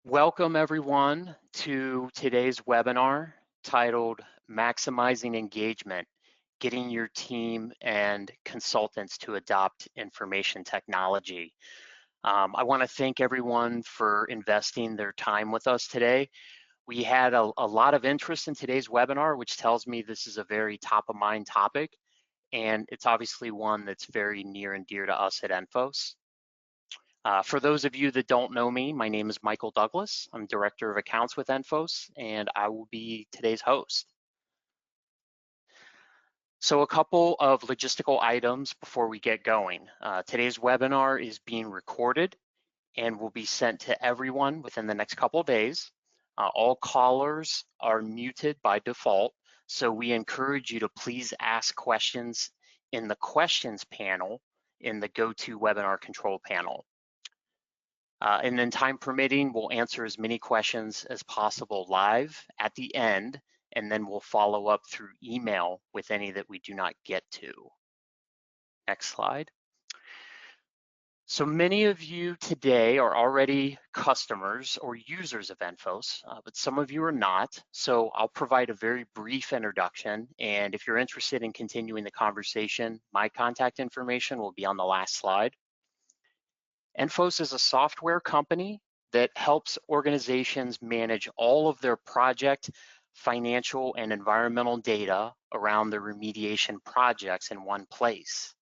Welcome everyone to today's webinar titled Maximizing Engagement, Getting Your Team and Consultants to Adopt Information Technology. I want to thank everyone for investing their time with us today. We had a lot of interest in today's webinar, which tells me this is a very top of mind topic, and it's obviously one that's very near and dear to us at ENFOS. For those of you that don't know me, my name is Michael Douglas. I'm Director of Accounts with ENFOS, and I will be today's host. So a couple of logistical items before we get going. Today's webinar is being recorded and will be sent to everyone within the next couple of days. All callers are muted by default, so we encourage you to please ask questions in the questions panel in the GoToWebinar control panel. And then time permitting, we'll answer as many questions as possible live at the end, and then we'll follow up through email with any that we do not get to. Next slide. So many of you today are already customers or users of ENFOS, but some of you are not. So I'll provide a very brief introduction. And if you're interested in continuing the conversation, my contact information will be on the last slide. ENFOS is a software company that helps organizations manage all of their project, financial, and environmental data around their remediation projects in one place.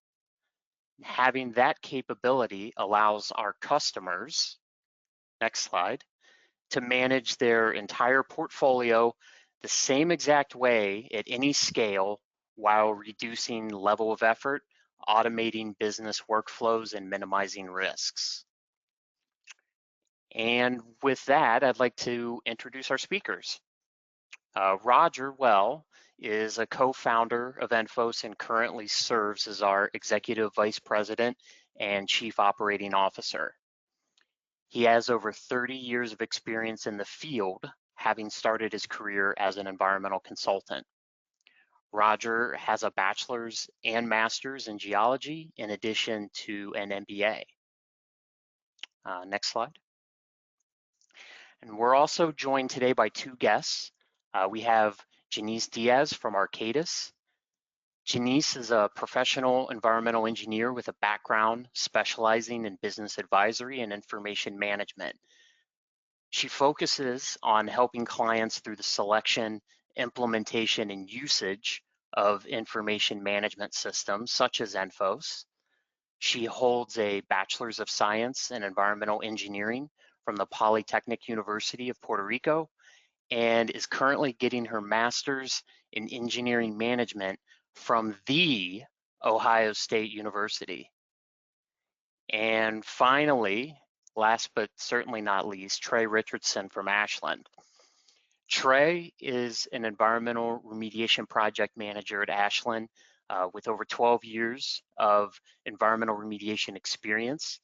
Having that capability allows our customers, next slide, to manage their entire portfolio the same exact way at any scale while reducing level of effort, automating business workflows, and minimizing risks. And with that, I'd like to introduce our speakers. Roger Well is a co-founder of ENFOS and currently serves as our Executive Vice President and Chief Operating Officer. He has over 30 years of experience in the field, having started his career as an environmental consultant. Roger has a bachelor's and master's in geology in addition to an MBA. Next slide. And we're also joined today by two guests. We have Janice Diaz from Arcadis. Janice is a professional environmental engineer with a background specializing in business advisory and information management. She focuses on helping clients through the selection, implementation, and usage of information management systems such as ENFOS. She holds a Bachelor's of Science in Environmental Engineering from the Polytechnic University of Puerto Rico and is currently getting her master's in engineering management from the Ohio State University. And finally, last but certainly not least, Trey Richardson from Ashland. Trey is an environmental remediation project manager at Ashland with over 12 years of environmental remediation experience.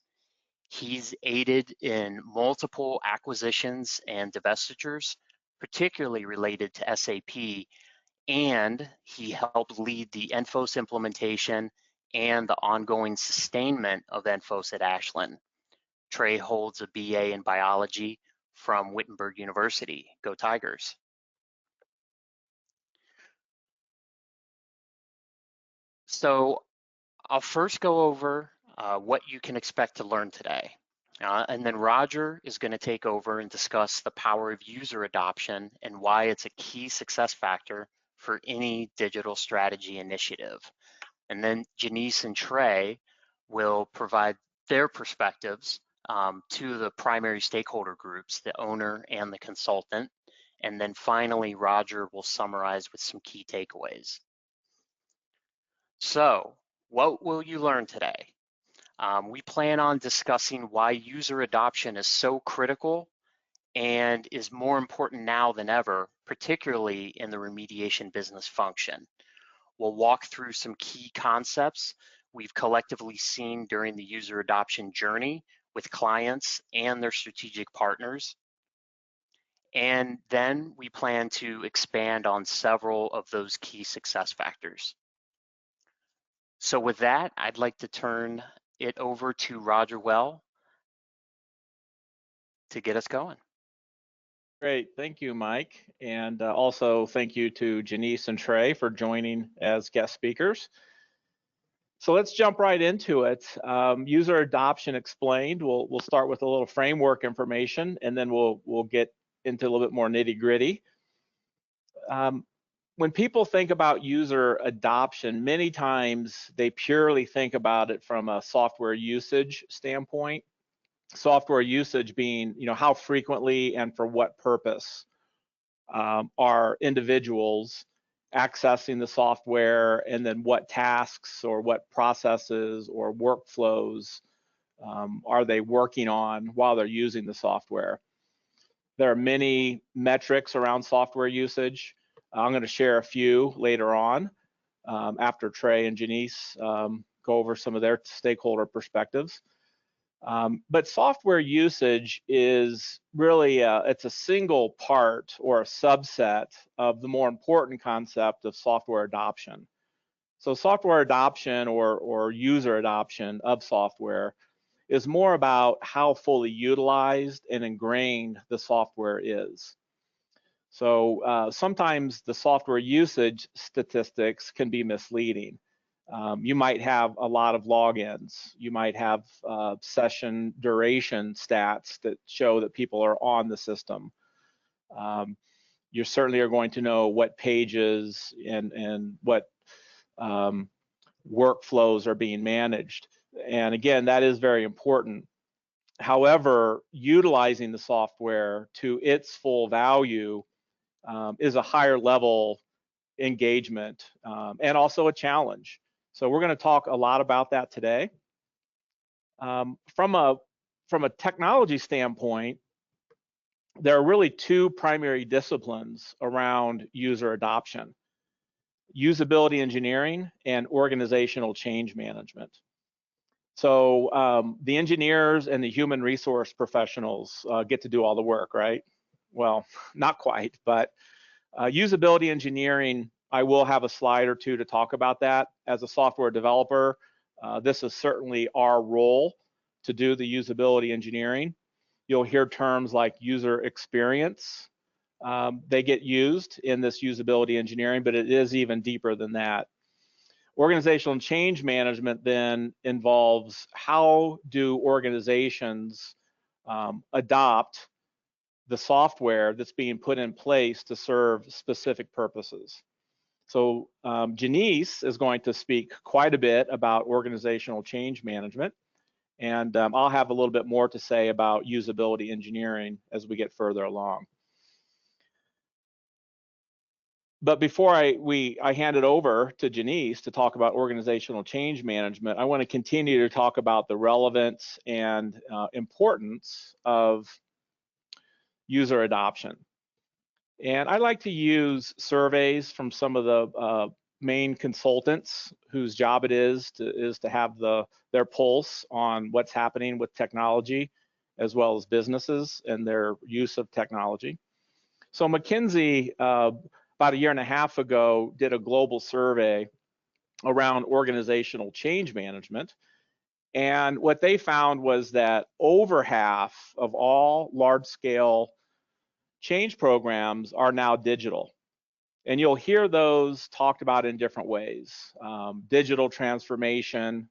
He's aided in multiple acquisitions and divestitures, particularly related to SAP, and he helped lead the ENFOS implementation and the ongoing sustainment of ENFOS at Ashland. Trey holds a BA in biology from Wittenberg University. Go Tigers. So I'll first go over what you can expect to learn today. And then Roger is going to take over and discuss the power of user adoption and why it's a key success factor for any digital strategy initiative. And then Janice and Trey will provide their perspectives to the primary stakeholder groups, the owner and the consultant. And then finally, Roger will summarize with some key takeaways. So what will you learn today? We plan on discussing why user adoption is so critical and is more important now than ever, particularly in the remediation business function. We'll walk through some key concepts we've collectively seen during the user adoption journey with clients and their strategic partners. And then we plan to expand on several of those key success factors. So with that, I'd like to turn it over to Roger Well to get us going. Great, thank you, Mike. And also thank you to Janice and Trey for joining as guest speakers. So let's jump right into it. User adoption explained. We'll start with a little framework information, and then we'll get into a little bit more nitty gritty. When people think about user adoption, many times they purely think about it from a software usage standpoint. Software usage being, how frequently and for what purpose are individuals accessing the software, and then what tasks or what processes or workflows are they working on while they're using the software. There are many metrics around software usage. I'm going to share a few later on after Trey and Janice go over some of their stakeholder perspectives. But software usage is really it's a single part or a subset of the more important concept of software adoption. So software adoption or user adoption of software is more about how fully utilized and ingrained the software is. So sometimes the software usage statistics can be misleading. You might have a lot of logins. You might have session duration stats that show that people are on the system. You certainly are going to know what pages and what workflows are being managed. And again, that is very important. However, utilizing the software to its full value is a higher level engagement and also a challenge. So we're going to talk a lot about that today. From a technology standpoint, there are really two primary disciplines around user adoption: usability engineering and organizational change management. So the engineers and the human resource professionals get to do all the work, right? Well, not quite, but usability engineering, I will have a slide or two to talk about that. As a software developer, this is certainly our role to do the usability engineering. You'll hear terms like user experience. They get used in this usability engineering, but it is even deeper than that. Organizational change management then involves how do organizations adopt the software that's being put in place to serve specific purposes. So Janice is going to speak quite a bit about organizational change management, and I'll have a little bit more to say about usability engineering as we get further along. But before I hand it over to Janice to talk about organizational change management, I want to continue to talk about the relevance and importance of user adoption. And I like to use surveys from some of the main consultants whose job it is to have their pulse on what's happening with technology, as well as businesses and their use of technology. So McKinsey, about a year and a half ago, did a global survey around organizational change management. And what they found was that over half of all large-scale change programs are now digital. And you'll hear those talked about in different ways: digital transformation,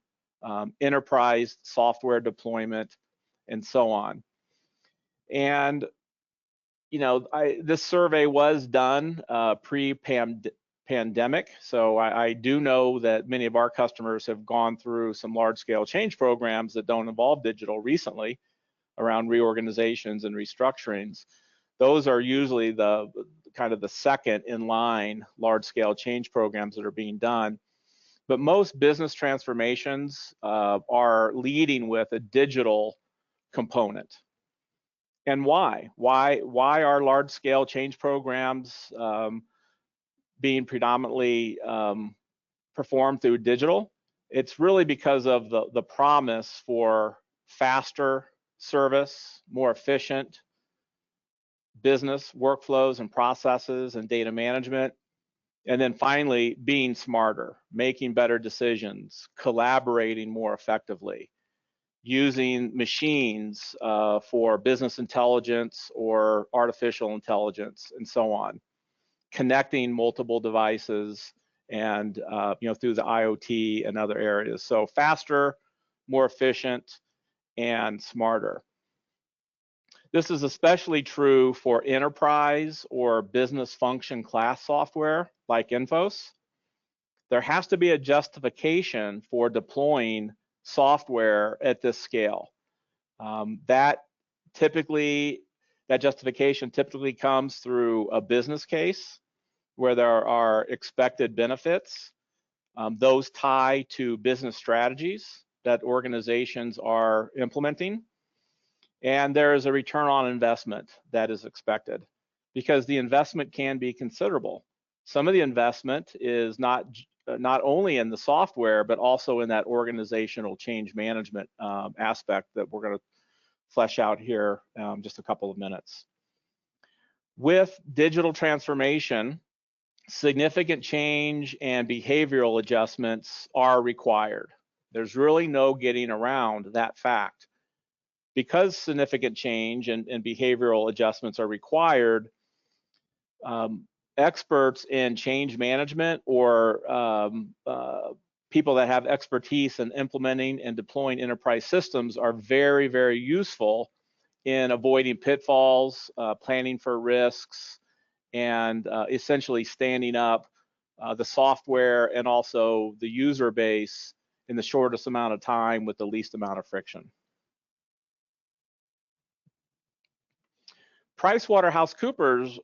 enterprise software deployment, and so on. And this survey was done pre-pandemic, so I do know that many of our customers have gone through some large-scale change programs that don't involve digital recently around reorganizations and restructurings. Those are usually the kind of the second in line large-scale change programs that are being done. But most business transformations are leading with a digital component. And why? Why are large-scale change programs being predominantly performed through digital? It's really because of the promise for faster service, more efficient business workflows and processes and data management. And then finally, being smarter, making better decisions, collaborating more effectively. using machines for business intelligence or artificial intelligence and so on, connecting multiple devices and through the IoT and other areas. So faster, more efficient, and smarter. This is especially true for enterprise or business function class software like ENFOS. There has to be a justification for deploying software at this scale. That justification typically comes through a business case where there are expected benefits. Those tie to business strategies that organizations are implementing. And there is a return on investment that is expected because the investment can be considerable. Some of the investment is not only in the software, but also in that organizational change management aspect that we're going to flesh out here just a couple of minutes. With digital transformation, significant change and behavioral adjustments are required. There's really no getting around that fact. Because significant change and behavioral adjustments are required, experts in change management or people that have expertise in implementing and deploying enterprise systems are very, very useful in avoiding pitfalls, planning for risks, and essentially standing up the software and also the user base in the shortest amount of time with the least amount of friction. PricewaterhouseCoopers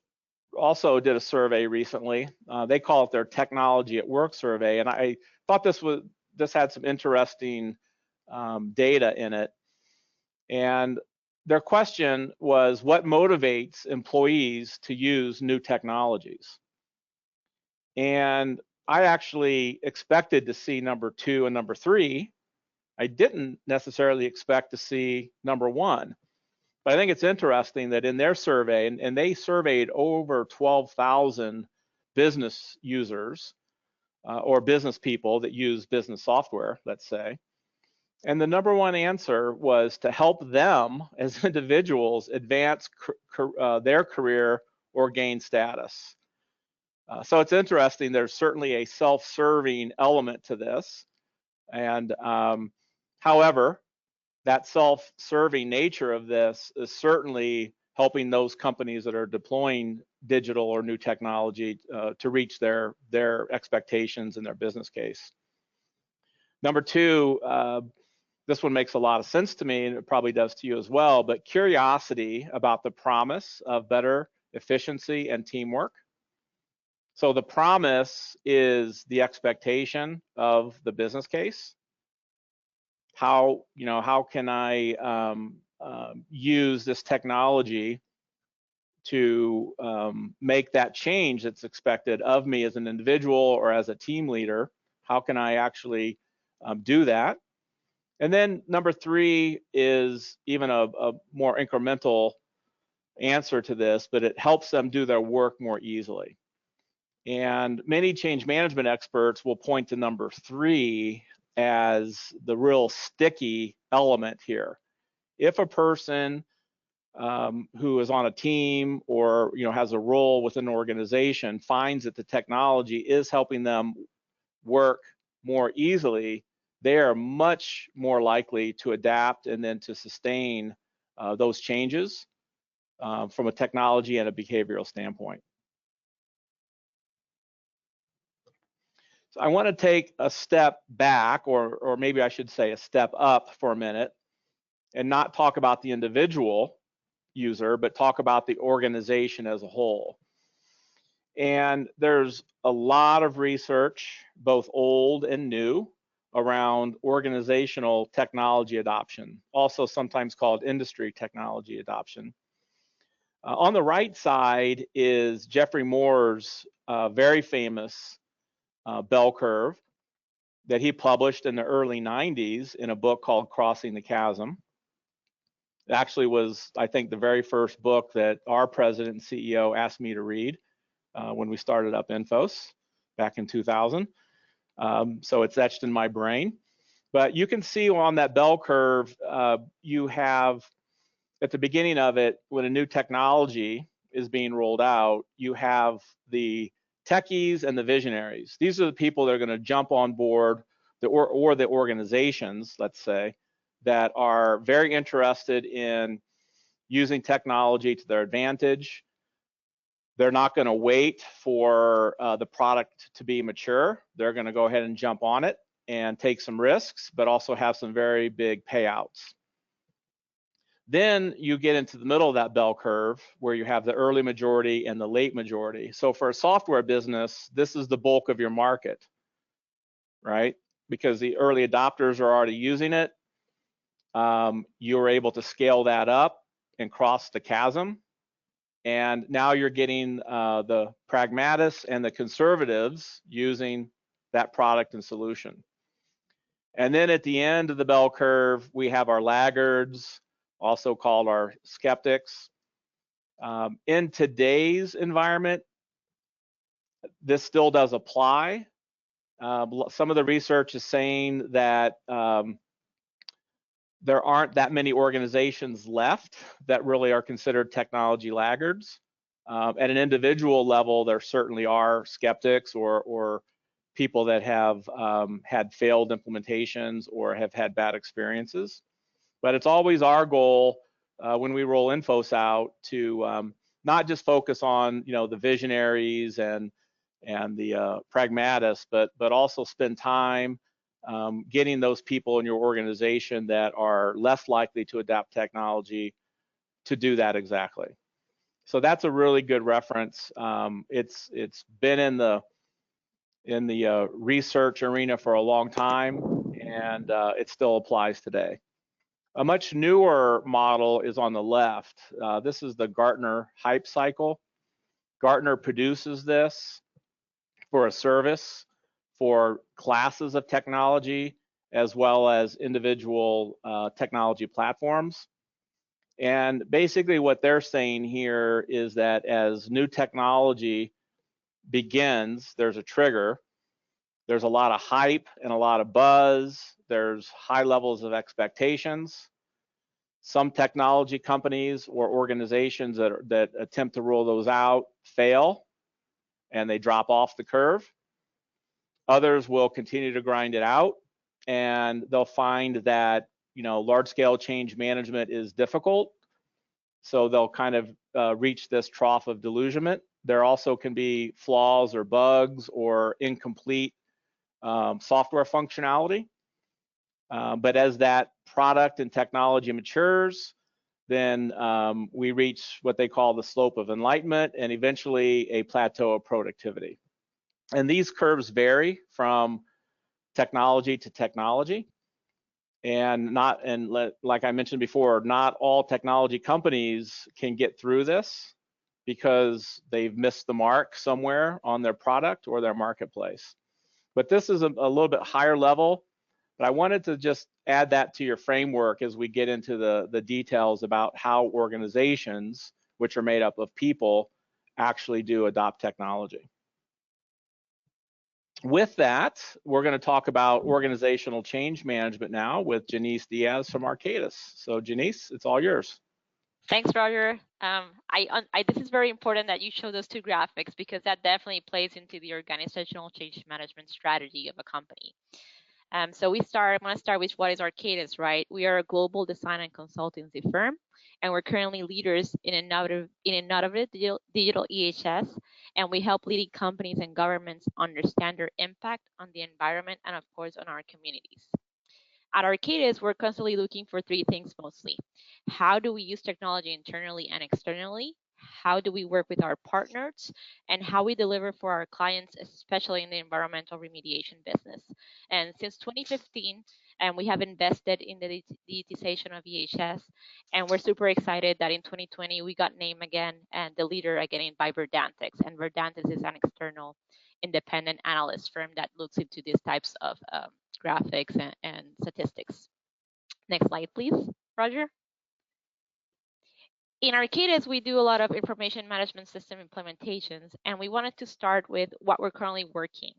also did a survey recently. They call it their Technology at Work survey, and I thought this had some interesting data in it. And their question was, what motivates employees to use new technologies? And I actually expected to see number 2 and number 3. I didn't necessarily expect to see number 1. But I think it's interesting that in their survey, and they surveyed over 12,000 business users or business people that use business software, let's say. And the number 1 answer was to help them as individuals advance their career or gain status. So it's interesting, there's certainly a self-serving element to this. And however, that self-serving nature of this is certainly helping those companies that are deploying digital or new technology to reach their expectations in their business case. Number 2, this one makes a lot of sense to me, and it probably does to you as well, but curiosity about the promise of better efficiency and teamwork. So the promise is the expectation of the business case. How can I use this technology to make that change that's expected of me as an individual or as a team leader? How can I actually do that? And then number 3 is even a more incremental answer to this, but it helps them do their work more easily. And many change management experts will point to number 3 as the real sticky element here. If a person who is on a team or has a role within an organization finds that the technology is helping them work more easily, they are much more likely to adapt and then to sustain those changes from a technology and a behavioral standpoint. So I want to take a step back, or maybe I should say a step up for a minute, and not talk about the individual user, but talk about the organization as a whole. And there's a lot of research, both old and new, around organizational technology adoption, also sometimes called industry technology adoption. On the right side is Jeffrey Moore's very famous bell curve that he published in the early 90s in a book called Crossing the Chasm. It actually was, I think, the very first book that our president and CEO asked me to read when we started up ENFOS back in 2000. So it's etched in my brain. But you can see on that bell curve, you have at the beginning of it, when a new technology is being rolled out, you have the techies and the visionaries. These are the people that are going to jump on board, or the organizations, let's say, that are very interested in using technology to their advantage. They're not going to wait for the product to be mature. They're going to go ahead and jump on it and take some risks, but also have some very big payouts. Then you get into the middle of that bell curve where you have the early majority and the late majority. So for a software business, this is the bulk of your market, right? Because the early adopters are already using it. You're able to scale that up and cross the chasm. And now you're getting the pragmatists and the conservatives using that product and solution. And then at the end of the bell curve, we have our laggards, also called our skeptics. In today's environment, this still does apply. Some of the research is saying that there aren't that many organizations left that really are considered technology laggards. At an individual level, there certainly are skeptics or people that have had failed implementations or have had bad experiences. But it's always our goal when we roll ENFOS out to not just focus on the visionaries and the pragmatists, but also spend time getting those people in your organization that are less likely to adapt technology to do that exactly. So that's a really good reference. It's been in the research arena for a long time, and it still applies today. A much newer model is on the left. This is the Gartner hype cycle. Gartner produces this for a service for classes of technology as well as individual technology platforms. And basically what they're saying here is that as new technology begins, there's a trigger. There's a lot of hype and a lot of buzz. There's high levels of expectations. Some technology companies or organizations that attempt to roll those out fail and they drop off the curve. Others will continue to grind it out, and they'll find that large-scale change management is difficult, so they'll kind of reach this trough of delusionment. There also can be flaws or bugs or incomplete software functionality. But as that product and technology matures, then we reach what they call the slope of enlightenment and eventually a plateau of productivity. And these curves vary from technology to technology. And like I mentioned before, not all technology companies can get through this because they've missed the mark somewhere on their product or their marketplace. But this is a little bit higher level, but I wanted to just add that to your framework as we get into the details about how organizations, which are made up of people, actually do adopt technology. With that, we're going to talk about organizational change management now with Janice Diaz from Arcadis. So Janice, it's all yours. Thanks, Roger. This is very important that you show those two graphics because that definitely plays into the organizational change management strategy of a company. So I'm going to start with what is Arcadis, right? We are a global design and consultancy firm, and we're currently leaders in innovative digital EHS, and we help leading companies and governments understand their impact on the environment and, of course, on our communities. At Arcadis, we're constantly looking for three things mostly. How do we use technology internally and externally? How do we work with our partners? And how we deliver for our clients, especially in the environmental remediation business. And since 2015, we have invested in the digitization of EHS, and we're super excited that in 2020 we got named again and the leader again by Verdantix. And Verdantix is an external independent analyst firm that looks into these types of graphics and statistics. Next slide, please, Roger. In Arcadis, we do a lot of information management system implementations, and we wanted to start with what we're currently working,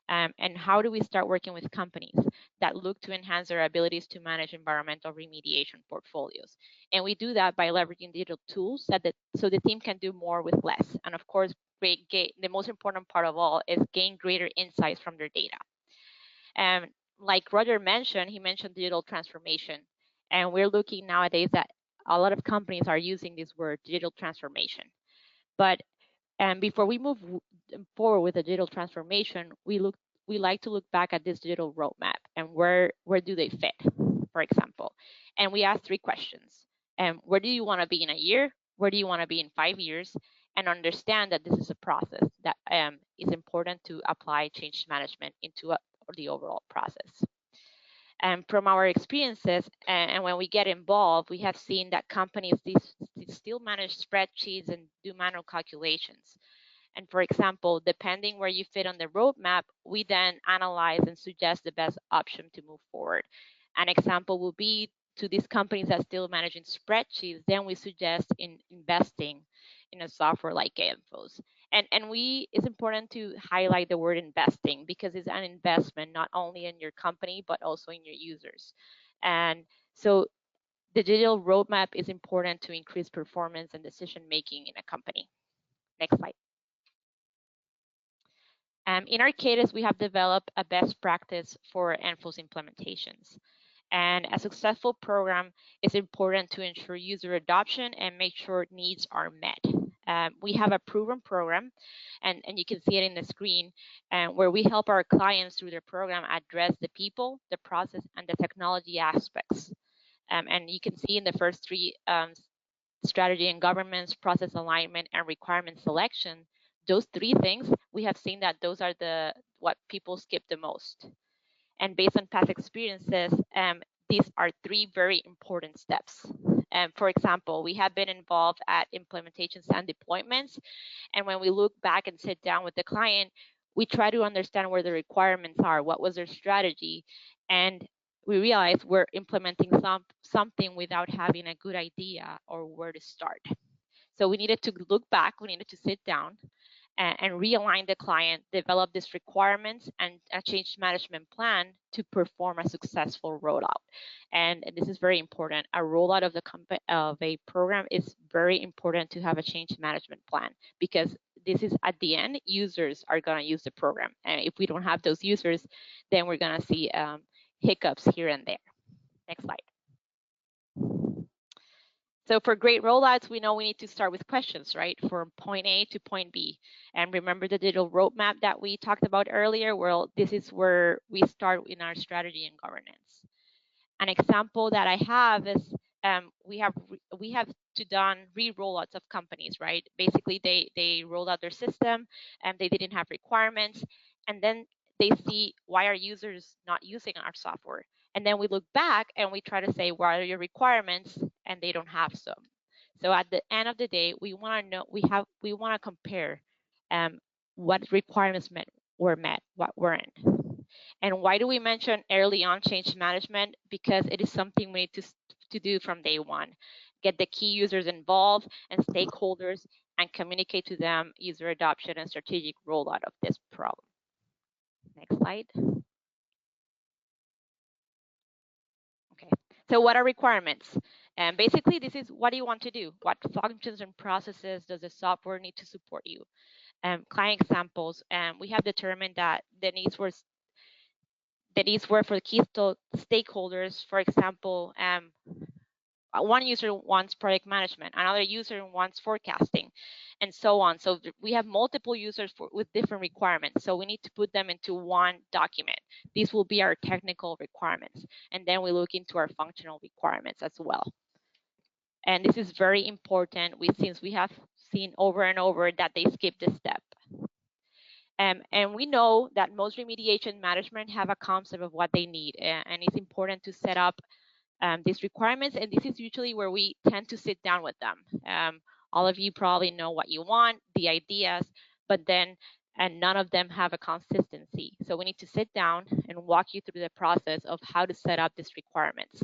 and how do we start working with companies that look to enhance their abilities to manage environmental remediation portfolios. And we do that by leveraging digital tools so the team can do more with less. And of course, the most important part of all is gain greater insights from their data. And like Roger mentioned, he mentioned digital transformation. And we're looking nowadays that a lot of companies are using this word digital transformation. But before we move forward with the digital transformation, we like to look back at this digital roadmap and where do they fit, for example. And we ask 3 questions. Where do you want to be in a year? Where do you want to be in 5 years? And understand that this is a process that is important to apply change management into the overall process. And from our experiences, and when we get involved, we have seen that companies still manage spreadsheets and do manual calculations. And for example, depending where you fit on the roadmap, we then analyze and suggest the best option to move forward. An example will be to these companies that still managing spreadsheets, then we suggest in investing in a software like ENFOS. And it's important to highlight the word investing because it's an investment not only in your company but also in your users. And so the digital roadmap is important to increase performance and decision making in a company. Next slide. In Arcadis, we have developed a best practice for ENFOS implementations. And a successful program is important to ensure user adoption and make sure needs are met. We have a proven program, and you can see it in the screen, where we help our clients through their program address the people, the process, and the technology aspects. And you can see in the first 3 strategy and governance, process alignment, and requirement selection, those 3 things, we have seen that those are what people skip the most. And based on past experiences, these are 3 very important steps. For example, we have been involved at implementations and deployments. And when we look back and sit down with the client, we try to understand where the requirements are, what was their strategy, and we realize we're implementing something without having a good idea or where to start. So we needed to look back, we needed to sit down and realign the client, develop these requirements and a change management plan to perform a successful rollout. And this is very important. A rollout of a program is very important to have a change management plan because this is at the end, users are going to use the program. And if we don't have those users, then we're going to see hiccups here and there. Next slide. So for great rollouts, we know we need to start with questions, right? From point A to point B. And remember the digital roadmap that we talked about earlier? Well, this is where we start in our strategy and governance. An example that I have is we have done re-rollouts of companies, right? Basically, they rolled out their system and they didn't have requirements. And then they see why are users not using our software? And then we look back and we try to say, what are your requirements? And they don't have some. So at the end of the day, we want to know, we want to compare what requirements were met, what weren't. And why do we mention early on change management? Because it is something we need to do from day one. Get the key users involved and stakeholders and communicate to them user adoption and strategic rollout of this problem. Next slide. Okay, so what are requirements? And basically, this is what do you want to do? What functions and processes does the software need to support you? Client examples, we have determined that the needs were for key stakeholders. For example, one user wants project management, another user wants forecasting, and so on. So we have multiple users with different requirements. So we need to put them into one document. These will be our technical requirements. And then we look into our functional requirements as well. And this is very important since we have seen over and over that they skip this step. And we know that most remediation management have a concept of what they need. And it's important to set up these requirements, and this is usually where we tend to sit down with them. All of you probably know what you want, the ideas, but then none of them have a consistency. So we need to sit down and walk you through the process of how to set up these requirements.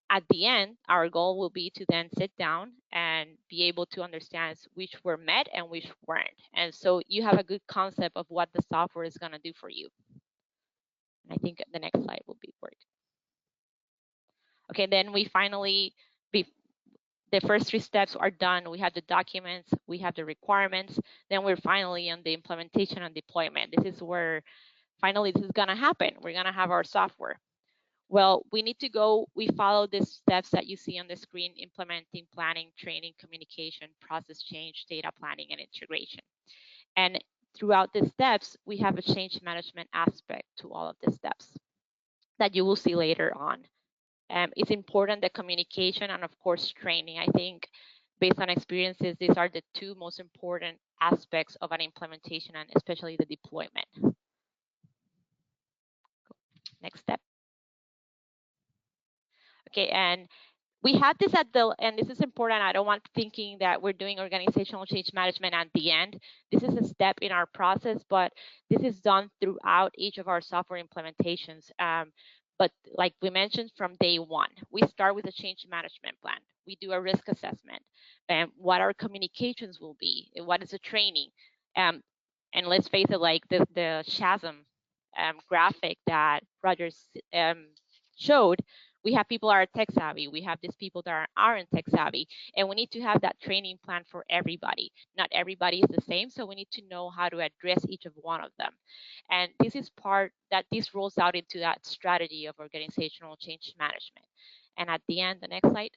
At the end, our goal will be to then sit down and be able to understand which were met and which weren't. And so you have a good concept of what the software is going to do for you. And I think the next slide will be work. Okay, then we finally, the first 3 steps are done. We have the documents, we have the requirements, then we're finally on the implementation and deployment. This is where finally this is going to happen. We're going to have our software. Well, we need to go, we follow the steps that you see on the screen: implementing, planning, training, communication, process change, data planning, and integration. And throughout the steps, we have a change management aspect to all of the steps that you will see later on. It's important, the communication and of course training. I think based on experiences, these are the 2 most important aspects of an implementation, and especially the deployment. Next step. Okay, and we had this at the, and this is important, I don't want thinking that we're doing organizational change management at the end. This is a step in our process, but this is done throughout each of our software implementations. But like we mentioned, from day 1, we start with a change management plan. We do a risk assessment and what our communications will be, what is the training. And let's face it, like the chasm graphic that Roger showed, we have people that are tech savvy, we have these people that aren't tech savvy, and we need to have that training plan for everybody. Not everybody is the same, so we need to know how to address each of one of them. And this is part that this rolls out into that strategy of organizational change management. And at the end, the next slide,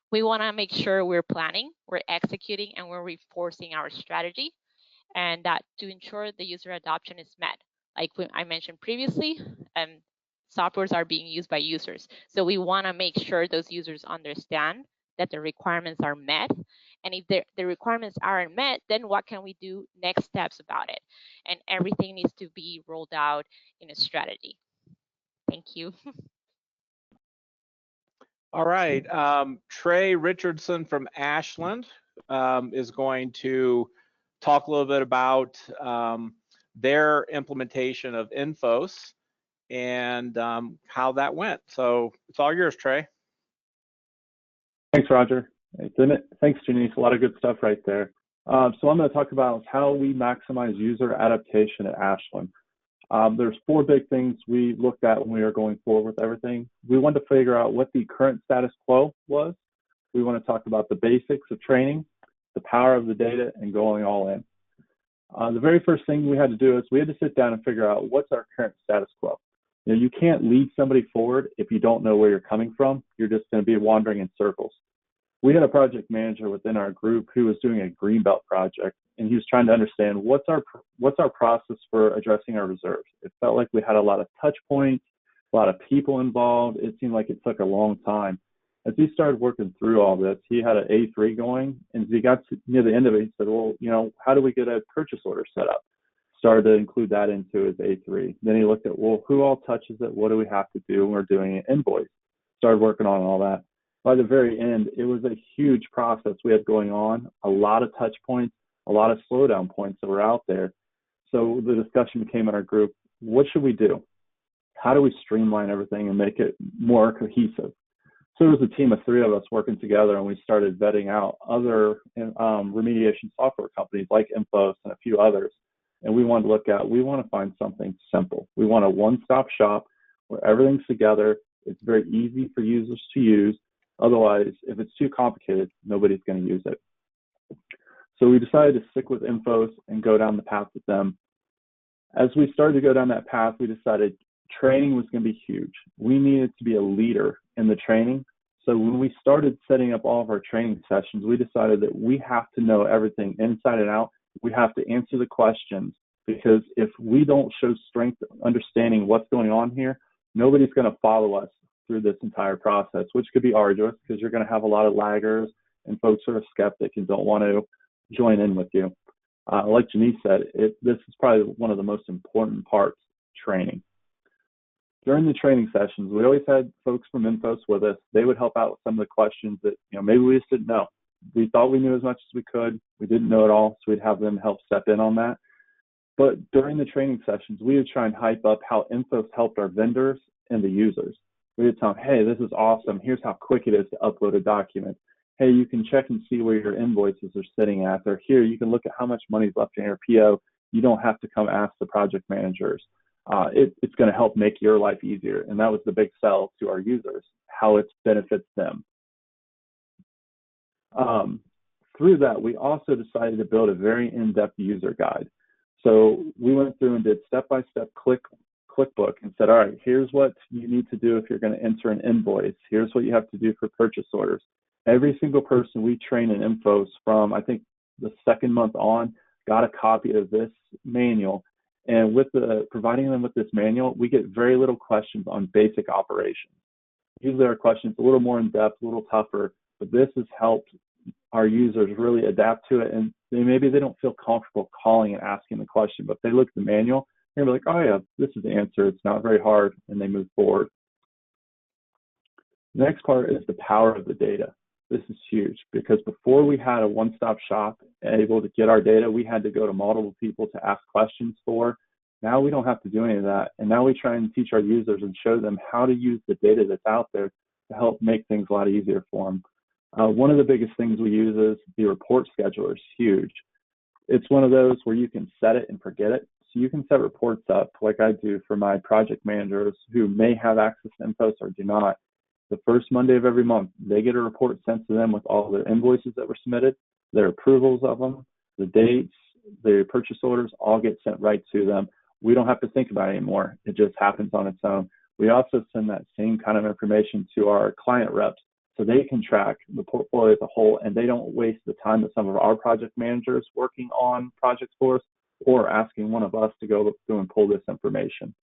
we want to make sure we're planning, we're executing, and we're reinforcing our strategy, and that to ensure the user adoption is met. Like I mentioned previously, softwares are being used by users. So we want to make sure those users understand that the requirements are met. And if the requirements aren't met, then what can we do next steps about it? And everything needs to be rolled out in a strategy. Thank you. All right, Trey Richardson from Ashland is going to talk a little bit about their implementation of ENFOS and how that went. So it's all yours, Trey. Thanks, Roger. Thanks, Janice. A lot of good stuff right there. So I'm going to talk about how we maximize user adaptation at Ashland. There's 4 big things we looked at when we were going forward with everything. We wanted to figure out what the current status quo was. We want to talk about the basics of training, the power of the data, and going all in. The very first thing we had to do is we had to sit down and figure out what's our current status quo. You know, you can't lead somebody forward if you don't know where you're coming from. You're just going to be wandering in circles. We had a project manager within our group who was doing a greenbelt project, and he was trying to understand what's our process for addressing our reserves. It felt like we had a lot of touch points, a lot of people involved. It seemed like it took a long time. As he started working through all this, he had an A3 going, and as he got near the end of it, he said, well, you know, how do we get a purchase order set up? Started to include that into his A3. Then he looked at, well, who all touches it? What do we have to do when we're doing an invoice? Started working on all that. By the very end, it was a huge process we had going on, a lot of touch points, a lot of slowdown points that were out there. So the discussion became in our group, what should we do? How do we streamline everything and make it more cohesive? So it was a team of 3 of us working together, and we started vetting out other remediation software companies like ENFOS and a few others. And we want to find something simple. We want a one-stop shop where everything's together. It's very easy for users to use. Otherwise, if it's too complicated, nobody's going to use it. So we decided to stick with ENFOS and go down the path with them. As we started to go down that path, we decided training was going to be huge. We needed to be a leader in the training. So when we started setting up all of our training sessions, we decided that we have to know everything inside and out. We have to answer the questions, because if we don't show strength understanding what's going on here, nobody's going to follow us through this entire process, which could be arduous because you're going to have a lot of laggers and folks who are skeptic and don't want to join in with you. Like Janice said, this is probably one of the most important parts, training. During the training sessions, we always had folks from ENFOS with us. They would help out with some of the questions that, you know, maybe we just didn't know. We thought we knew as much as we could. We didn't know it all, so we'd have them help step in on that. But during the training sessions, we would try and hype up how ENFOS helped our vendors and the users. We would tell them, hey, this is awesome. Here's how quick it is to upload a document. Hey, you can check and see where your invoices are sitting at. Or here, you can look at how much money's left in your PO. You don't have to come ask the project managers. It's going to help make your life easier. And that was the big sell to our users, how it benefits them. Through that, we also decided to build a very in-depth user guide. So we went through and did step-by-step clickbook and said, all right, here's what you need to do if you're going to enter an invoice. Here's what you have to do for purchase orders. Every single person we train in ENFOS from, I think, the second month on, got a copy of this manual. And with providing them with this manual, we get very little questions on basic operations. Usually our questions a little more in depth, a little tougher, but this has helped our users really adapt to it, and maybe they don't feel comfortable calling and asking the question, but they look at the manual and they're like, oh yeah, this is the answer. It's not very hard, and they move forward. The next part is the power of the data. This is huge because before we had a one-stop shop able to get our data, we had to go to multiple people to ask questions for. Now we don't have to do any of that, and now we try and teach our users and show them how to use the data that's out there to help make things a lot easier for them. One of the biggest things we use is the report scheduler. It's huge. It's one of those where you can set it and forget it. So you can set reports up like I do for my project managers who may have access to ENFOS or do not. The first Monday of every month, they get a report sent to them with all their invoices that were submitted, their approvals of them, the dates, their purchase orders, all get sent right to them. We don't have to think about it anymore. It just happens on its own. We also send that same kind of information to our client reps so they can track the portfolio as a whole, and they don't waste the time that some of our project managers working on projects for us or asking one of us to go through and pull this information.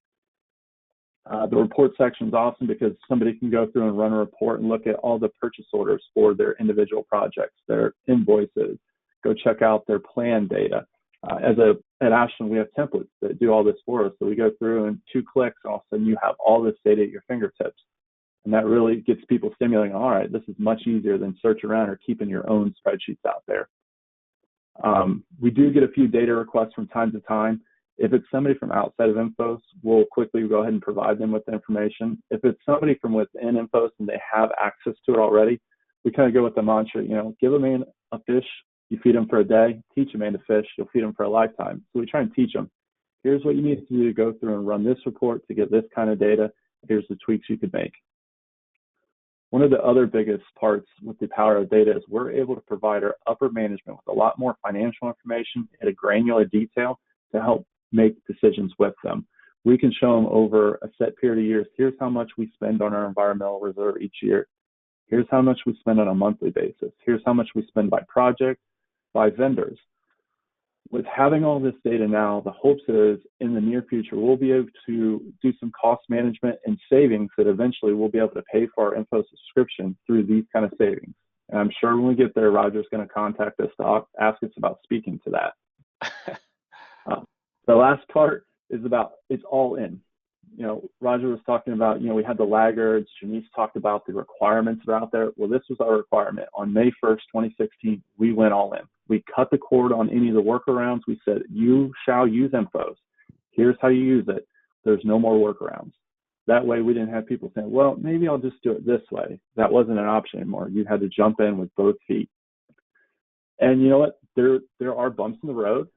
The report section is awesome because somebody can go through and run a report and look at all the purchase orders for their individual projects, their invoices, go check out their plan data. At Ashland, we have templates that do all this for us. So we go through and 2 clicks, all of a sudden you have all this data at your fingertips. And that really gets people stimulating, all right, this is much easier than search around or keeping your own spreadsheets out there. We do get a few data requests from time to time. If it's somebody from outside of ENFOS, we'll quickly go ahead and provide them with the information. If it's somebody from within ENFOS and they have access to it already, we kind of go with the mantra, give a man a fish, you feed him for a day, teach a man to fish, you'll feed him for a lifetime. So we try and teach them, here's what you need to do to go through and run this report to get this kind of data. Here's the tweaks you could make. One of the other biggest parts with the power of data is we're able to provide our upper management with a lot more financial information at a granular detail to help make decisions with them. We can show them over a set period of years, here's how much we spend on our environmental reserve each year. Here's how much we spend on a monthly basis. Here's how much we spend by project, by vendors. With having all this data now, the hopes is in the near future, we'll be able to do some cost management and savings that eventually we'll be able to pay for our ENFOS subscription through these kind of savings. And I'm sure when we get there, Roger's going to contact us to ask us about speaking to that. The last part is about it's all in. Roger was talking about, we had the laggards. Janice talked about the requirements that are out there. Well, this was our requirement. On May 1st, 2016, we went all in. We cut the cord on any of the workarounds. We said, you shall use ENFOS. Here's how you use it. There's no more workarounds. That way, we didn't have people saying, well, maybe I'll just do it this way. That wasn't an option anymore. You had to jump in with both feet. And you know what? There are bumps in the road.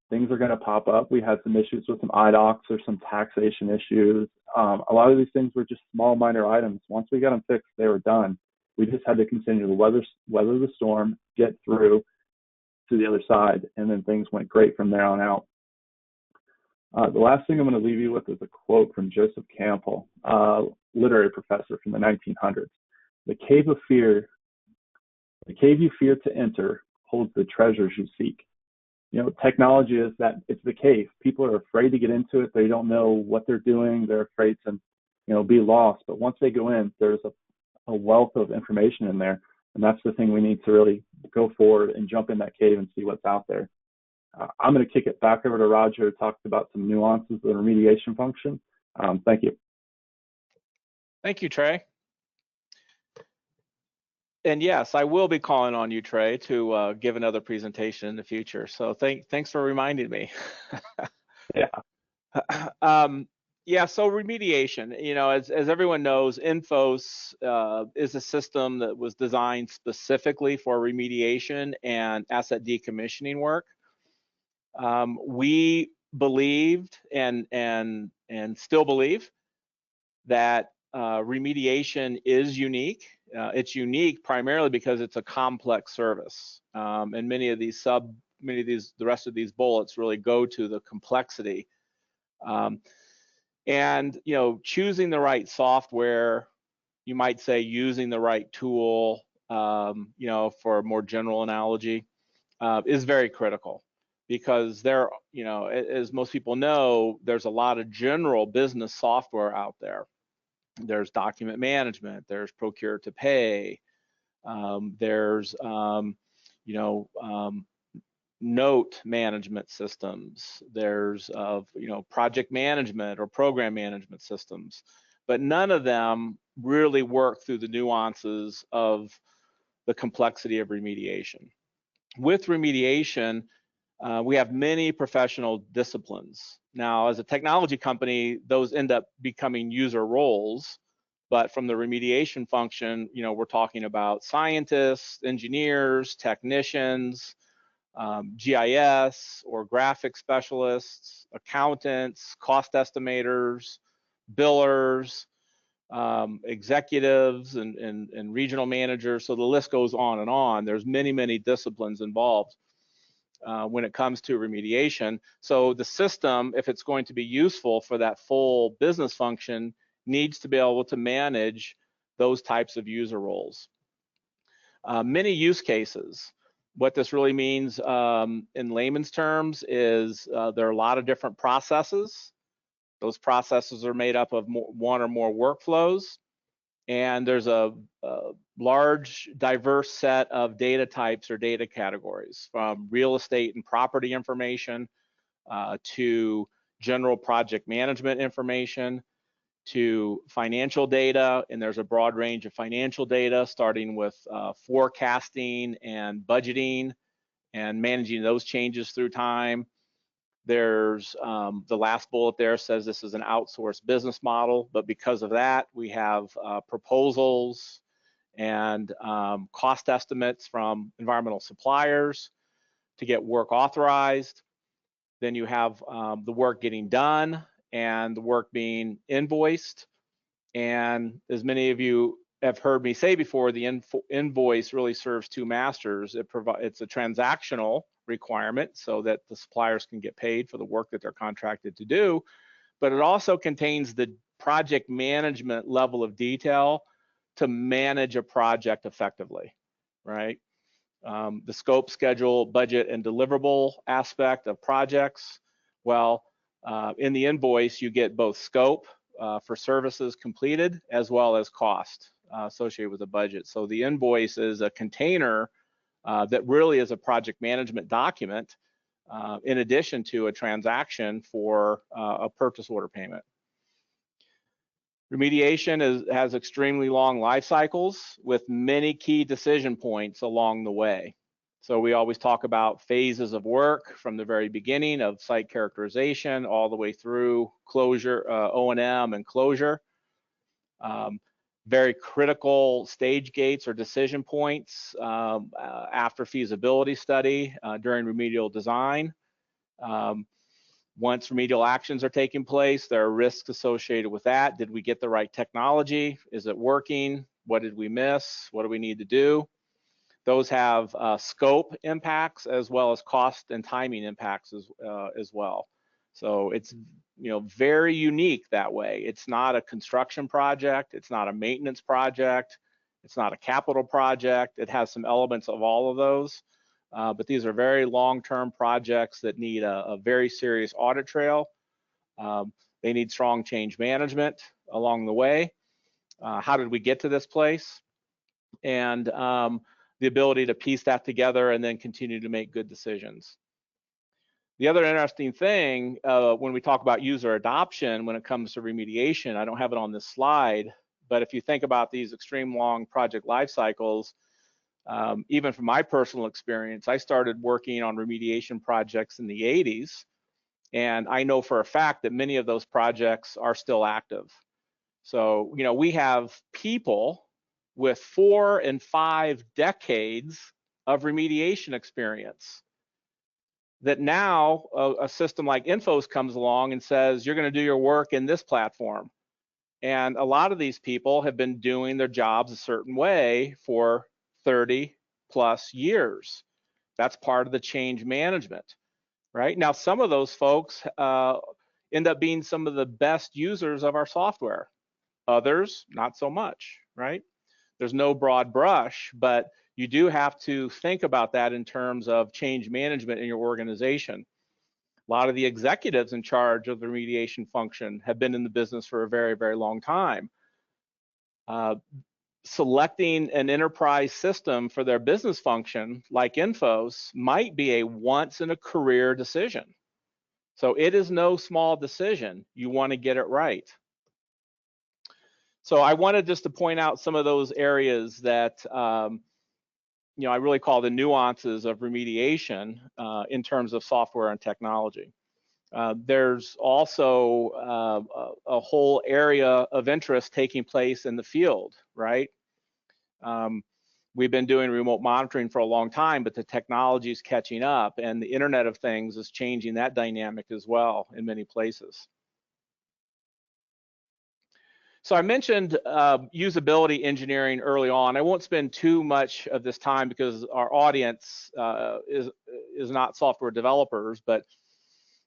Things are going to pop up. We had some issues with some IDOCs or some taxation issues. A lot of these things were just small, minor items. Once we got them fixed, they were done. We just had to continue to weather the storm, get through to the other side, and then things went great from there on out. The last thing I'm going to leave you with is a quote from Joseph Campbell, literary professor from the 1900s. The cave you fear to enter holds the treasures you seek. Technology is that it's the cave. People are afraid to get into it. They don't know what they're doing. They're afraid to, be lost. But once they go in, there's a wealth of information in there. And that's the thing we need to really go forward and jump in that cave and see what's out there. I'm going to kick it back over to Roger to talk about some nuances of the remediation function. Thank you. Thank you, Trey. And yes, I will be calling on you, Trey, to give another presentation in the future. So thanks for reminding me. Yeah. Yeah, so remediation, as everyone knows, ENFOS is a system that was designed specifically for remediation and asset decommissioning work. We believed and still believe that remediation is unique. It's unique primarily because it's a complex service, and the rest of these bullets really go to the complexity. And choosing the right software, you might say using the right tool, for a more general analogy, is very critical, because there, as most people know, there's a lot of general business software out there. There's document management, there's procure to pay, there's note management systems, there's project management or program management systems, but none of them really work through the nuances of the complexity of remediation. With remediation, we have many professional disciplines. Now, as a technology company, those end up becoming user roles, but from the remediation function, we're talking about scientists, engineers, technicians, GIS or graphic specialists, accountants, cost estimators, billers, executives, and regional managers. So the list goes on and on. There's many disciplines involved when it comes to remediation. So the system, if it's going to be useful for that full business function, needs to be able to manage those types of user roles. Many use cases. What this really means in layman's terms is there are a lot of different processes. Those processes are made up of one or more workflows, and there's a large, diverse set of data types or data categories, from real estate and property information to general project management information to financial data, and there's a broad range of financial data, starting with forecasting and budgeting and managing those changes through time. There's the last bullet there says this is an outsourced business model, but because of that, we have proposals and cost estimates from environmental suppliers to get work authorized. Then you have the work getting done and the work being invoiced. And as many of you have heard me say before, the invoice really serves two masters. It's a transactional requirement so that the suppliers can get paid for the work that they're contracted to do, but it also contains the project management level of detail to manage a project effectively, right? The scope, schedule, budget, and deliverable aspect of projects. Well, in the invoice, you get both scope for services completed as well as cost associated with the budget. So the invoice is a container that really is a project management document in addition to a transaction for a purchase order payment. Remediation has extremely long life cycles with many key decision points along the way. So we always talk about phases of work from the very beginning of site characterization all the way through closure, O&M and closure. Very critical stage gates or decision points after feasibility study during remedial design. Once remedial actions are taking place, there are risks associated with that. Did we get the right technology? Is it working? What did we miss? What do we need to do? Those have scope impacts as well as cost and timing impacts as well. So it's very unique that way. It's not a construction project. It's not a maintenance project. It's not a capital project. It has some elements of all of those. But these are very long-term projects that need a very serious audit trail. They need strong change management along the way. How did we get to this place? And the ability to piece that together and then continue to make good decisions. The other interesting thing when we talk about user adoption when it comes to remediation, I don't have it on this slide, but if you think about these extreme long project life cycles, even from my personal experience, I started working on remediation projects in the 80s, And I know for a fact that many of those projects are still active. So, we have people with 4 and 5 decades of remediation experience that now a system like ENFOS comes along and says, you're going to do your work in this platform. And a lot of these people have been doing their jobs a certain way for 30 plus years. That's part of the change management, right? Now, some of those folks end up being some of the best users of our software. Others, not so much, right? There's no broad brush, but you do have to think about that in terms of change management in your organization. A lot of the executives in charge of the remediation function have been in the business for a very, very long time. Selecting an enterprise system for their business function, like ENFOS, might be a once in a career decision. So it is no small decision. You want to get it right. So I wanted just to point out some of those areas that I really call the nuances of remediation in terms of software and technology. There's also a whole area of interest taking place in the field, right? We've been doing remote monitoring for a long time, but the technology is catching up, and the Internet of Things is changing that dynamic as well in many places. So I mentioned usability engineering early on. I won't spend too much of this time because our audience is not software developers, but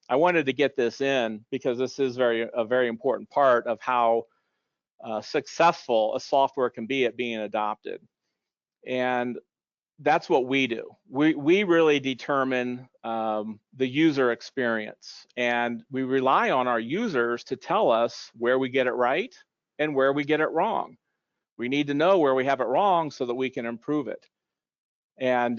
I wanted to get this in because this is a very important part of how successful a software can be at being adopted. And that's what we do. We really determine the user experience, and we rely on our users to tell us where we get it right and where we get it wrong. We need to know where we have it wrong so that we can improve it. And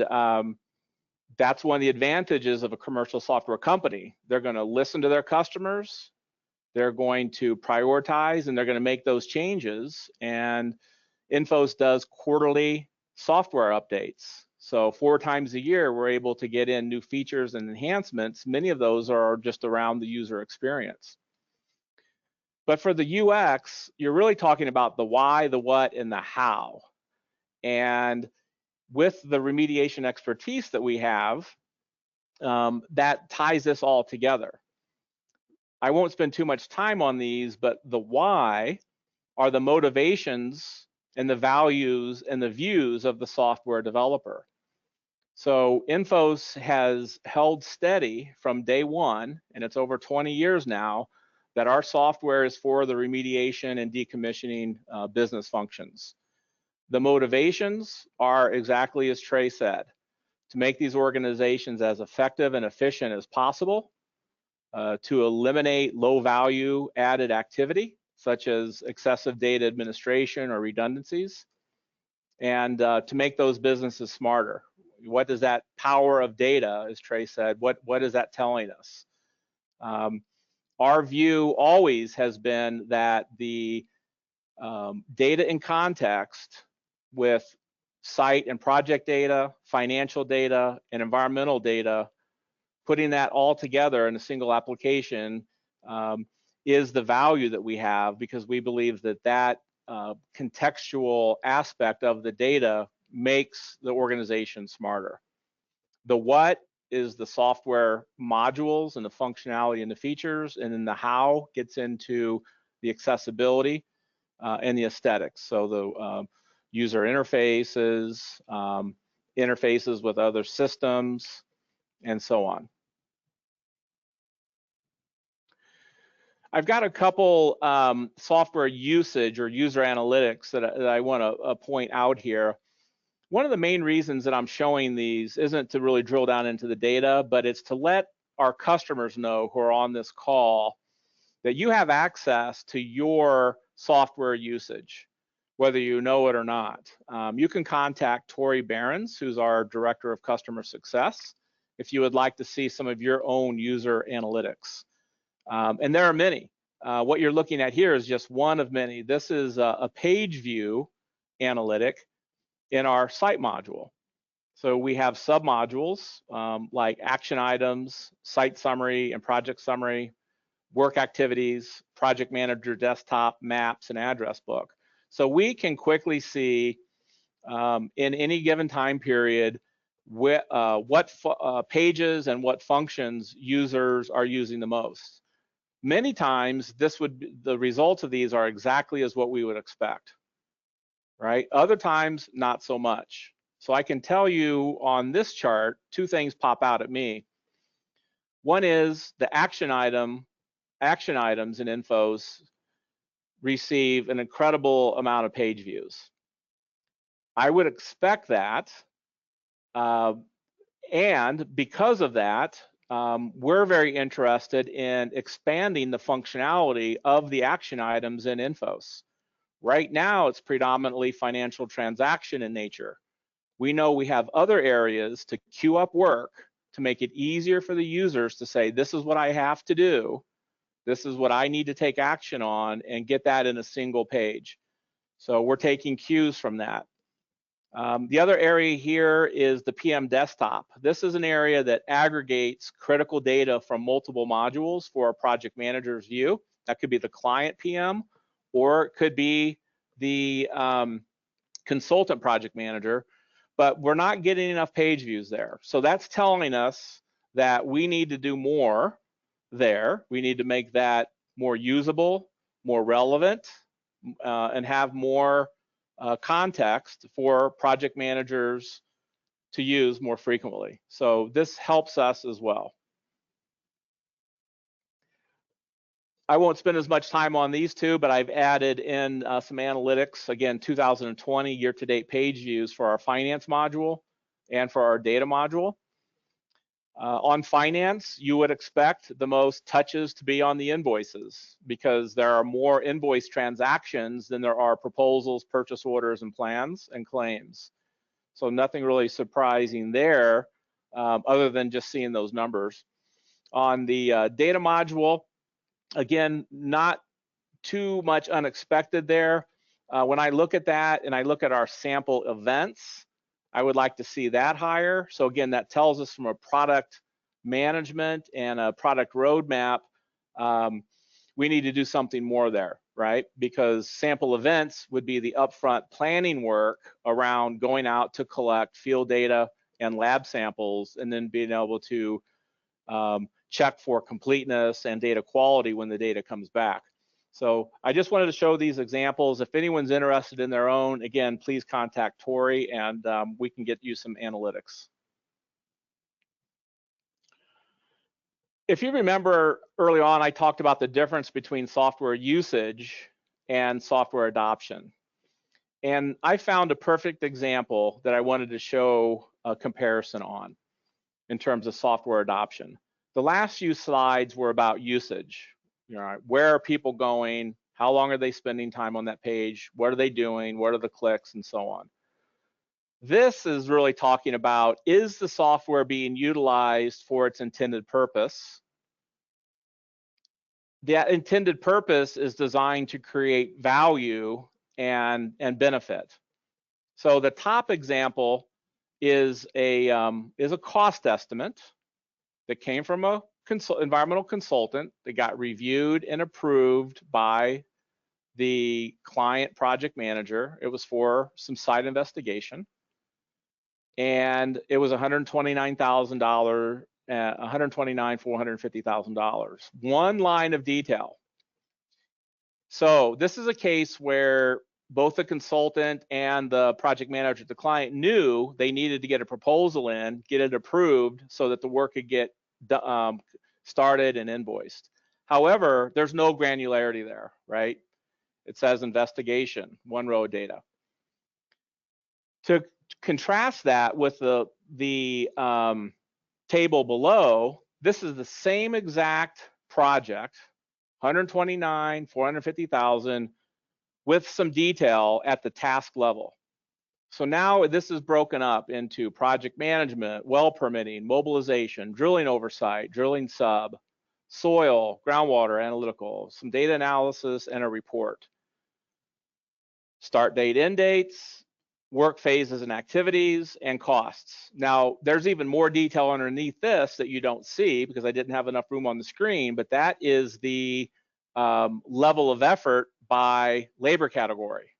that's one of the advantages of a commercial software company. They're going to listen to their customers, they're going to prioritize, and they're going to make those changes. And ENFOS does quarterly software updates. So 4 times a year, we're able to get in new features and enhancements. Many of those are just around the user experience. But for the UX, you're really talking about the why, the what, and the how. And with the remediation expertise that we have, that ties this all together. I won't spend too much time on these, but the why are the motivations and the values and the views of the software developer. So ENFOS has held steady from day one, and it's over 20 years now, that our software is for the remediation and decommissioning business functions. The motivations are exactly as Trey said, to make these organizations as effective and efficient as possible, to eliminate low value added activity, such as excessive data administration or redundancies, and to make those businesses smarter. What does that power of data, as Trey said, what is that telling us? Our view always has been that the data in context with site and project data, financial data, and environmental data, putting that all together in a single application is the value that we have, because we believe that that contextual aspect of the data makes the organization smarter. The what is the software modules and the functionality and the features, and then the how gets into the accessibility and the aesthetics. So the user interfaces, interfaces with other systems, and so on. I've got a couple software usage or user analytics that I want to point out here. One of the main reasons that I'm showing these isn't to really drill down into the data, but it's to let our customers know who are on this call that you have access to your software usage, whether you know it or not. You can contact Tori Behrens, who's our Director of Customer Success, if you would like to see some of your own user analytics. And there are many. What you're looking at here is just one of many. This is a page view analytic in our site module. So we have submodules like action items, site summary and project summary, work activities, project manager desktop, maps, and address book. So we can quickly see in any given time period what pages and what functions users are using the most. Many times the results of these are exactly as what we would expect, right? Other times, not so much. So I can tell you on this chart, two things pop out at me. One is the action items in ENFOS receive an incredible amount of page views. I would expect that, and because of that, we're very interested in expanding the functionality of the action items in ENFOS. Right now, it's predominantly financial transaction in nature. We know we have other areas to queue up work to make it easier for the users to say, this is what I have to do, this is what I need to take action on, and get that in a single page. So we're taking cues from that. The other area here is the PM desktop. This is an area that aggregates critical data from multiple modules for a project manager's view. That could be the client PM, or it could be the consultant project manager, but we're not getting enough page views there. So that's telling us that we need to do more there. We need to make that more usable, more relevant, and have more context for project managers to use more frequently. So this helps us as well. I won't spend as much time on these two, but I've added in some analytics, again, 2020 year-to-date page views for our finance module and for our data module. On finance, you would expect the most touches to be on the invoices because there are more invoice transactions than there are proposals, purchase orders, and plans and claims. So nothing really surprising there other than just seeing those numbers. On the data module, again, not too much unexpected there. When I look at that and I look at our sample events, I would like to see that higher. So again, that tells us from a product management and a product roadmap, we need to do something more there, right? Because sample events would be the upfront planning work around going out to collect field data and lab samples and then being able to check for completeness and data quality when the data comes back. So I just wanted to show these examples. If anyone's interested in their own, again, please contact Tori and we can get you some analytics. If you remember early on, I talked about the difference between software usage and software adoption. And I found a perfect example that I wanted to show a comparison on in terms of software adoption. The last few slides were about usage. You know, where are people going? How long are they spending time on that page? What are they doing? What are the clicks and so on? This is really talking about, is the software being utilized for its intended purpose? The intended purpose is designed to create value and benefit. So the top example is a cost estimate that came from a environmental consultant that got reviewed and approved by the client project manager. It was for some site investigation, and it was $129,000, $129,450,000. One line of detail. So this is a case where both the consultant and the project manager, the client, knew they needed to get a proposal in, get it approved so that the work could get started and invoiced. However, there's no granularity there, right? It says investigation, one row of data. To contrast that with the table below, this is the same exact project, 129, 450,000, with some detail at the task level. So now this is broken up into project management, well permitting, mobilization, drilling oversight, drilling sub, soil, groundwater analytical, some data analysis, and a report. Start date, end dates, work phases and activities, and costs. Now, there's even more detail underneath this that you don't see because I didn't have enough room on the screen, but that is the level of effort by labor category: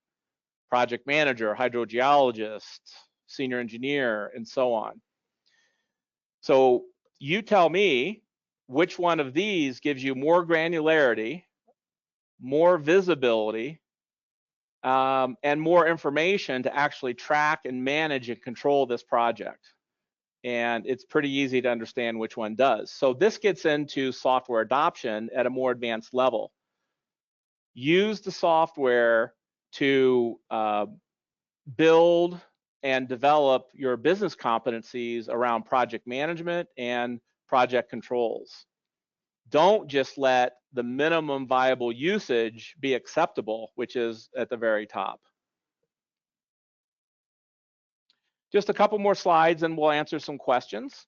project manager, hydrogeologist, senior engineer, and so on. So you tell me which one of these gives you more granularity, more visibility, and more information to actually track and manage and control this project. And it's pretty easy to understand which one does. So this gets into software adoption at a more advanced level. Use the software to build and develop your business competencies around project management and project controls. Don't just let the minimum viable usage be acceptable, which is at the very top. Just a couple more slides and we'll answer some questions.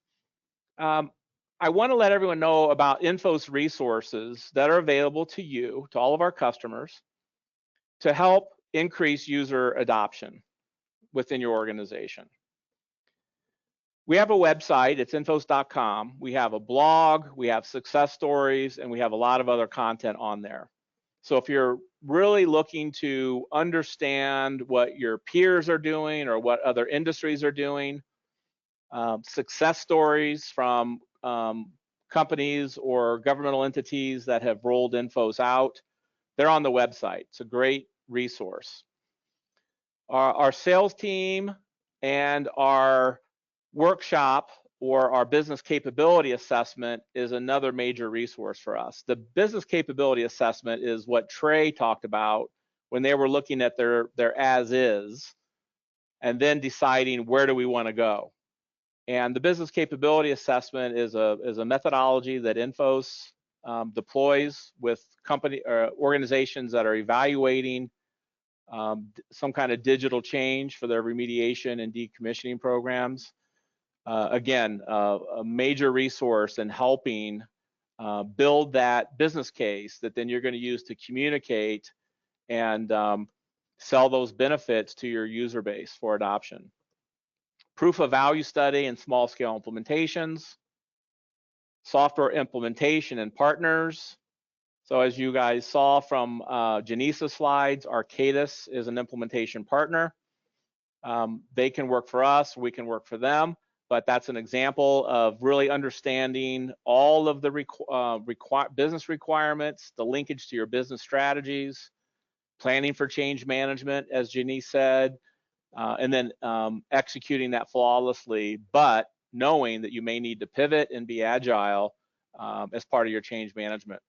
I want to let everyone know about ENFOS resources that are available to you, to all of our customers, to help increase user adoption within your organization. We have a website, it's enfos.com. We have a blog, we have success stories, and we have a lot of other content on there. So if you're really looking to understand what your peers are doing or what other industries are doing, success stories from companies or governmental entities that have rolled ENFOS out, they're on the website. It's a great resource. Our sales team and our workshop or our business capability assessment is another major resource for us. The business capability assessment is what Trey talked about when they were looking at their as is and then deciding where do we want to go. And the business capability assessment is a methodology that ENFOS deploys with company or organizations that are evaluating some kind of digital change for their remediation and decommissioning programs. Again, a major resource in helping build that business case that then you're going to use to communicate and sell those benefits to your user base for adoption. Proof of value study and small scale implementations, software implementation and partners. So as you guys saw from Janice's slides, Arcadis is an implementation partner. They can work for us, we can work for them, but that's an example of really understanding all of the business requirements, the linkage to your business strategies, planning for change management, as Janice said, and then executing that flawlessly, but knowing that you may need to pivot and be agile as part of your change management.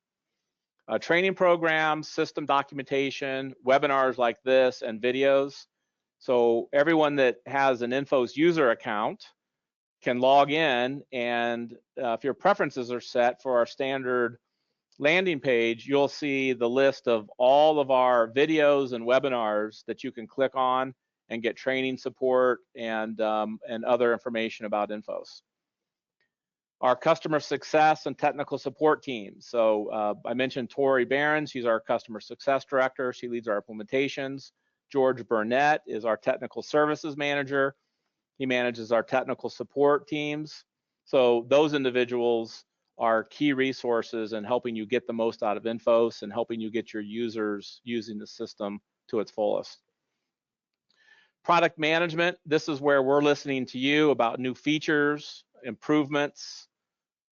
Training programs, system documentation, webinars like this, and videos. So everyone that has an ENFOS user account can log in, and if your preferences are set for our standard landing page, you'll see the list of all of our videos and webinars that you can click on and get training support and other information about ENFOS. Our customer success and technical support teams. So I mentioned Tori Barron, she's our customer success director. She leads our implementations. George Burnett is our technical services manager. He manages our technical support teams. So those individuals are key resources in helping you get the most out of ENFOS and helping you get your users using the system to its fullest. Product management, this is where we're listening to you about new features, improvements,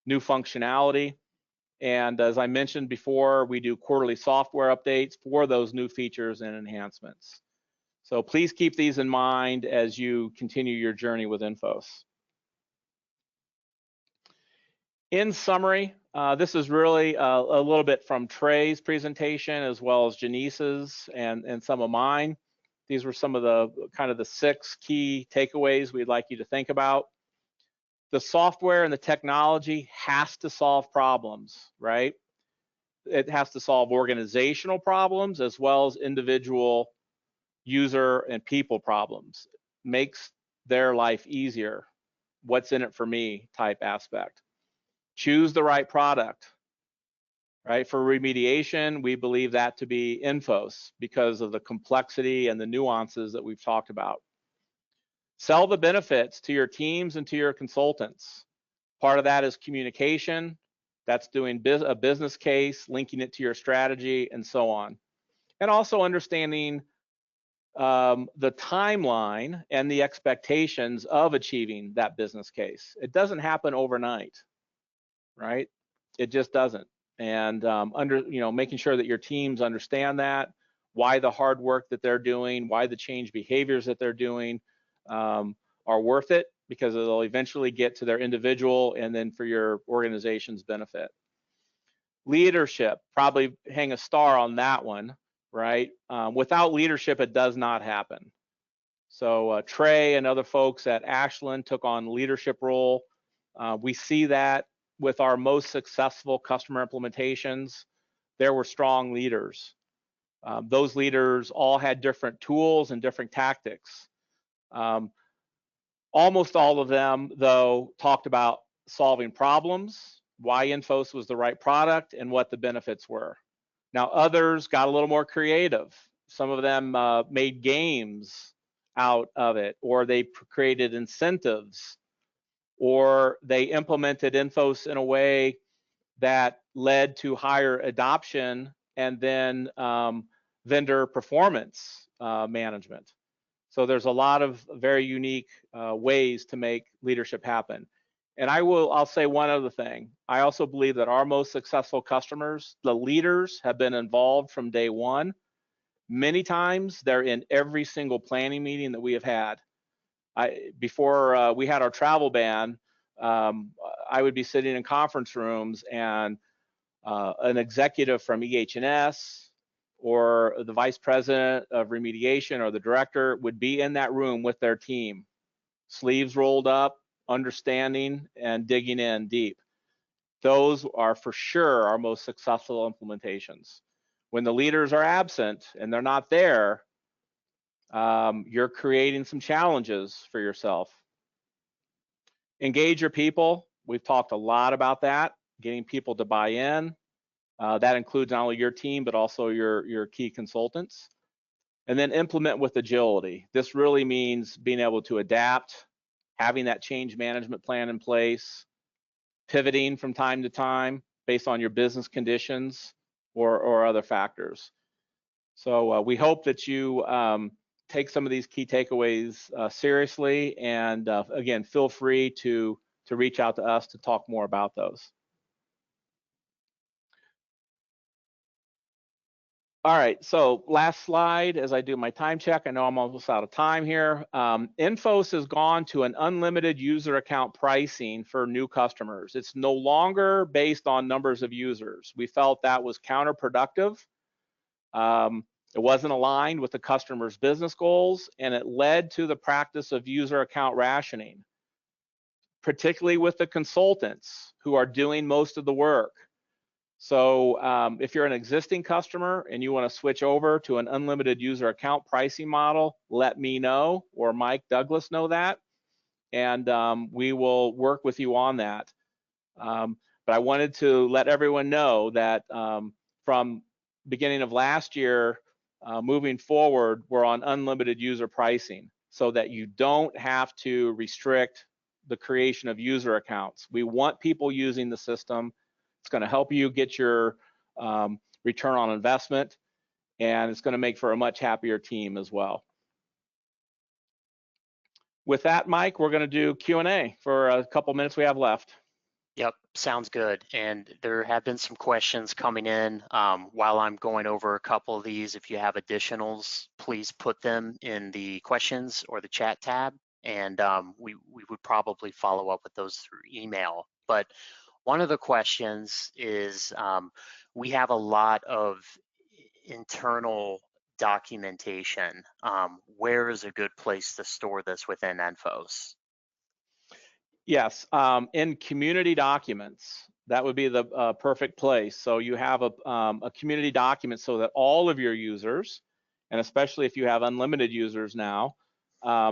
new functionality. And as I mentioned before, we do quarterly software updates for those new features and enhancements. So please keep these in mind as you continue your journey with ENFOS. In summary, this is really a little bit from Trey's presentation as well as Janice's and some of mine. These were some of the kind of the 6 key takeaways we'd like you to think about. The software and the technology has to solve problems, right? It has to solve organizational problems as well as individual user and people problems. Makes their life easier. What's in it for me type aspect. Choose the right product, right? For remediation, we believe that to be ENFOS because of the complexity and the nuances that we've talked about. Sell the benefits to your teams and to your consultants. Part of that is communication. That's doing a business case, linking it to your strategy, and so on. And also understanding the timeline and the expectations of achieving that business case. It doesn't happen overnight, right? It just doesn't. And making sure that your teams understand that, why the hard work that they're doing, why the change behaviors that they're doing are worth it, because it'll eventually get to their individual and then for your organization's benefit. Leadership, probably hang a star on that one, right? Without leadership, it does not happen. So Trey and other folks at Ashland took on leadership role. We see that with our most successful customer implementations. There were strong leaders. Those leaders all had different tools and different tactics. Almost all of them, though, talked about solving problems, why ENFOS was the right product, and what the benefits were. Now, others got a little more creative. Some of them made games out of it, or they created incentives, or they implemented ENFOS in a way that led to higher adoption and then vendor performance management. So there's a lot of very unique ways to make leadership happen. And I'll say one other thing. I also believe that our most successful customers, the leaders, have been involved from day one. Many times they're in every single planning meeting that we have had. Before we had our travel ban, I would be sitting in conference rooms and an executive from EH&S or the vice president of remediation or the director would be in that room with their team, sleeves rolled up, understanding and digging in deep. Those are for sure our most successful implementations. When the leaders are absent and they're not there, you're creating some challenges for yourself. Engage your people. We've talked a lot about that, getting people to buy in. That includes not only your team, but also your key consultants. And then implement with agility. This really means being able to adapt, having that change management plan in place, pivoting from time to time based on your business conditions or other factors. So we hope that you take some of these key takeaways seriously, and again, feel free to reach out to us to talk more about those. All right, so last slide as I do my time check. I know I'm almost out of time here. ENFOS has gone to an unlimited user account pricing for new customers. It's no longer based on numbers of users. We felt that was counterproductive. It wasn't aligned with the customer's business goals, and it led to the practice of user account rationing, particularly with the consultants who are doing most of the work. So if you're an existing customer and you want to switch over to an unlimited user account pricing model, let me know, or Mike Douglas know that, and we will work with you on that. But I wanted to let everyone know that from beginning of last year, moving forward, we're on unlimited user pricing so that you don't have to restrict the creation of user accounts. We want people using the system. It's going to help you get your return on investment, and it's going to make for a much happier team as well. With that, Mike, we're going to do Q&A for a couple minutes we have left. Yep, sounds good. And there have been some questions coming in. While I'm going over a couple of these, if you have additionals, please put them in the questions or the chat tab, and we would probably follow up with those through email. But one of the questions is, we have a lot of internal documentation. Where is a good place to store this within ENFOS? Yes, in community documents, that would be the perfect place. So you have a community document so that all of your users, and especially if you have unlimited users now,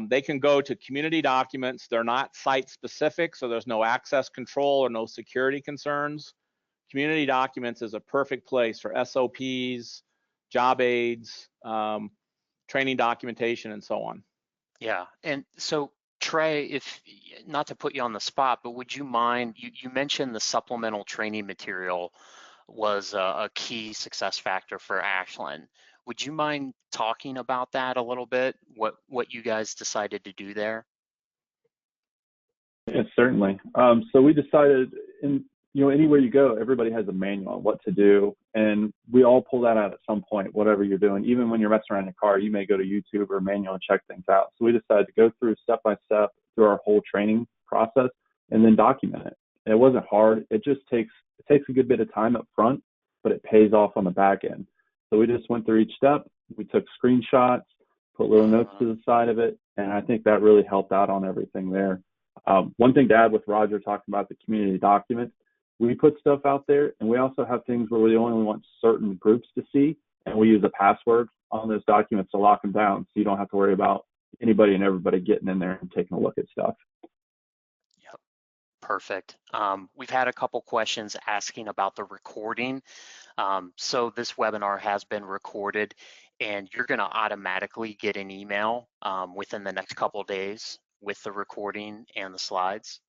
they can go to community documents. They're not site specific, so there's no access control or no security concerns. Community documents is a perfect place for SOPs, job aids, training documentation, and so on. Yeah, and so Trey, if not to put you on the spot, but would you mind, you mentioned the supplemental training material was a key success factor for Ashland. Would you mind talking about that a little bit? What you guys decided to do there? Yes, certainly. So we decided, anywhere you go, everybody has a manual on what to do, and we all pull that out at some point, whatever you're doing. Even when you're messing around in your car, you may go to YouTube or manual and check things out. So we decided to go through step by step through our whole training process and then document it. And it wasn't hard. It takes a good bit of time up front, but it pays off on the back end. So we just went through each step. We took screenshots, put little notes to the side of it, and I think that really helped out on everything there. One thing to add with Roger talking about the community documents, we put stuff out there, and we also have things where we only want certain groups to see, and we use a password on those documents to lock them down, so you don't have to worry about anybody and everybody getting in there and taking a look at stuff. Yep, perfect. We've had a couple questions asking about the recording. So this webinar has been recorded, and you're going to automatically get an email within the next couple of days with the recording and the slides.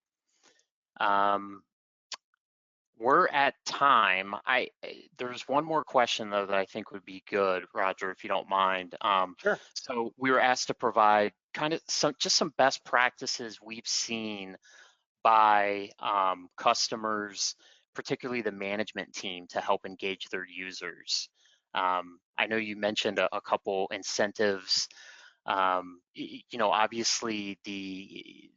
We're at time. There's one more question though that I think would be good, Roger, if you don't mind. Sure. So we were asked to provide kind of some best practices we've seen by customers, particularly the management team, to help engage their users. I know you mentioned a couple incentives. Obviously the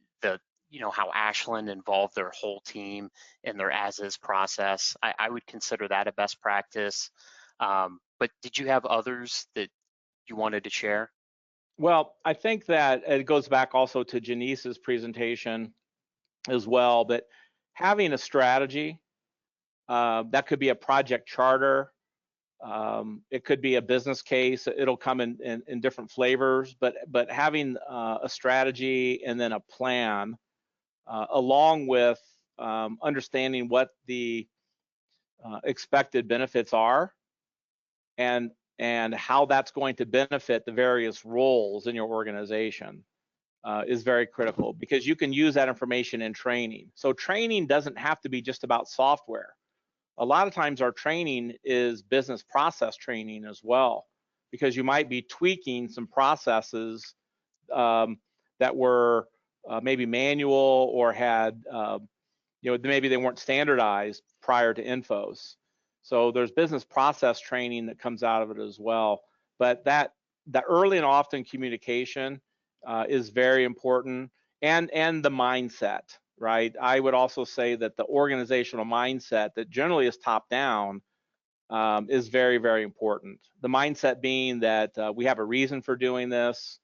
how Ashland involved their whole team in their as-is process. I would consider that a best practice. But did you have others that you wanted to share? Well, I think that it goes back also to Janice's presentation as well, but having a strategy, that could be a project charter, it could be a business case, it'll come in different flavors, but having a strategy and then a plan, along with understanding what the expected benefits are and how that's going to benefit the various roles in your organization is very critical, because you can use that information in training. So training doesn't have to be just about software. A lot of times our training is business process training as well, because you might be tweaking some processes that were maybe manual or had, maybe they weren't standardized prior to ENFOS. So there's business process training that comes out of it as well. But that early and often communication is very important, and the mindset, right? I would also say that the organizational mindset that generally is top down is very, very important. The mindset being that we have a reason for doing this.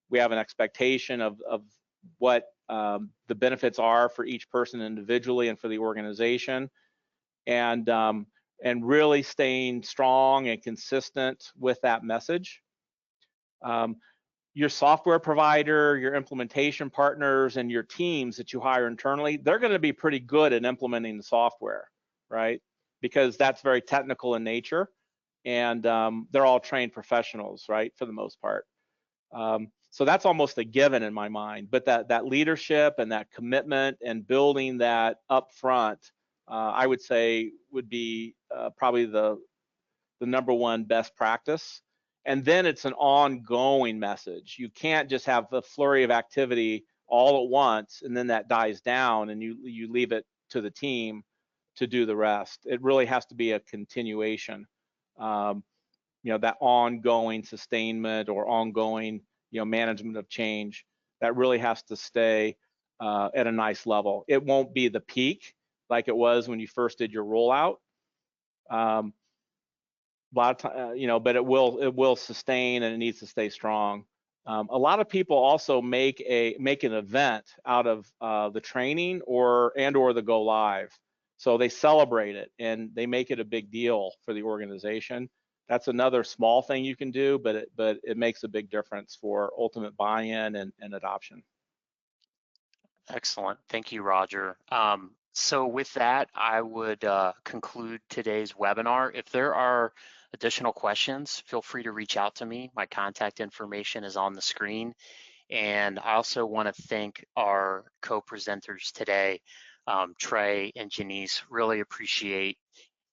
We have an expectation of what the benefits are for each person individually and for the organization, and really staying strong and consistent with that message. Your software provider, your implementation partners, and your teams that you hire internally, they're going to be pretty good at implementing the software, right? Because that's very technical in nature, and they're all trained professionals, right, for the most part. So that's almost a given in my mind. But that leadership and that commitment and building that up front, I would say would be probably the number one best practice. And then it's an ongoing message. You can't just have a flurry of activity all at once and then that dies down and you leave it to the team to do the rest. It really has to be a continuation. That ongoing sustainment or ongoing, management of change, that really has to stay at a nice level. It won't be the peak like it was when you first did your rollout. A lot of time, but it will sustain, and it needs to stay strong. A lot of people also make an event out of the training or the go live. So they celebrate it and they make it a big deal for the organization. That's another small thing you can do, but it makes a big difference for ultimate buy-in and adoption. Excellent. Thank you, Roger. So with that, I would conclude today's webinar. If there are additional questions, feel free to reach out to me. My contact information is on the screen. And I also want to thank our co-presenters today, Trey and Janice. Really appreciate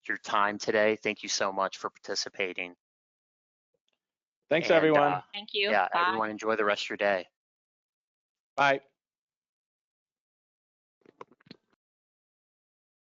your time today. Thank you so much for participating. Thanks, And everyone. Thank you. yeah, Bye. everyone enjoy the rest of your day. Bye.